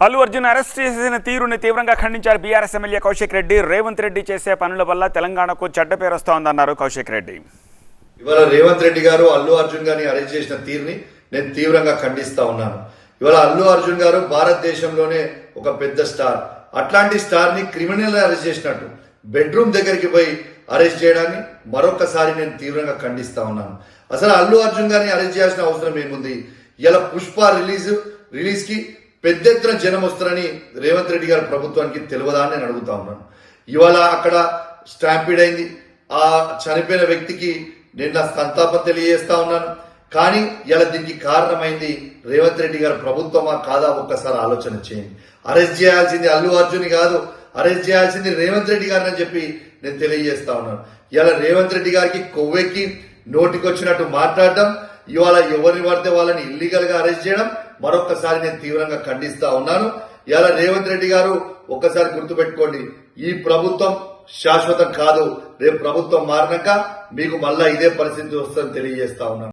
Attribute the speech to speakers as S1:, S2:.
S1: Allu Arjun arrest చేసిన తీరుని తీవ్రంగా ఖండించారు బీఆర్ఎస్ ఎమ్మెల్యే కౌశిక్ రెడ్డి. రేవంత్ రెడ్డి చేసే పనుల వల్ల తెలంగాణకు చెడ్డ పేరు వస్తోందన్నారు కౌశిక్ రెడ్డి.
S2: ఇవాళ రేవంత్ రెడ్డి గారు అల్లు అర్జున్ గారిని అరెస్ట్ చేసిన తీరుని నేను తీవ్రంగా ఖండిస్తా ఉన్నాను. ఇవాళ అల్లు అర్జున్ గారు భారతదేశంలోనే ఒక పెద్ద స్టార్. అట్లాంటి స్టార్ ని క్రిమినల్ అరెస్ట్ చేసినట్టు బెడ్రూమ్ దగ్గరికి పోయి అరెస్ట్ చేయడాన్ని మరొకసారి నేను తీవ్రంగా ఖండిస్తా ఉన్నాను. అసలు అల్లు అర్జున్ గారిని అరెస్ట్ చేయాల్సిన అవసరం ఏముంది? ఇలా పుష్ప రిలీజ్ కి పెద్ద ఎత్తున జనం వస్తారని రేవంత్ రెడ్డి గారి ప్రభుత్వానికి తెలియదా అని నేను అడుగుతా ఉన్నాను. ఇవాళ అక్కడ స్టాంపీడ్ అయింది. ఆ చనిపోయిన వ్యక్తికి నేను నా సంతాపం తెలియజేస్తా ఉన్నాను. కానీ ఇలా దీనికి కారణమైంది రేవంత్ రెడ్డి గారి ప్రభుత్వమా కాదా ఒక్కసారి ఆలోచన చేయండి. అరెస్ట్ చేయాల్సింది అల్లు అర్జున్ కాదు, అరెస్ట్ చేయాల్సింది రేవంత్ రెడ్డి గారిని అని చెప్పి నేను తెలియజేస్తా ఉన్నాను. ఇలా రేవంత్ రెడ్డి గారికి కొవ్వెక్కి నోటికొచ్చినట్టు మాట్లాడడం, ఇవాళ ఎవరిని పడితే వాళ్ళని ఇల్లీగల్ గా అరెస్ట్ చేయడం మరొకసారి నేను తీవ్రంగా ఖండిస్తా ఉన్నాను. ఇలా రేవంత్ రెడ్డి గారు ఒక్కసారి గుర్తుపెట్టుకోండి, ఈ ప్రభుత్వం శాశ్వతం కాదు. రేపు ప్రభుత్వం మారినాక మీకు మళ్ళా ఇదే పరిస్థితి వస్తుందని తెలియజేస్తా ఉన్నాను.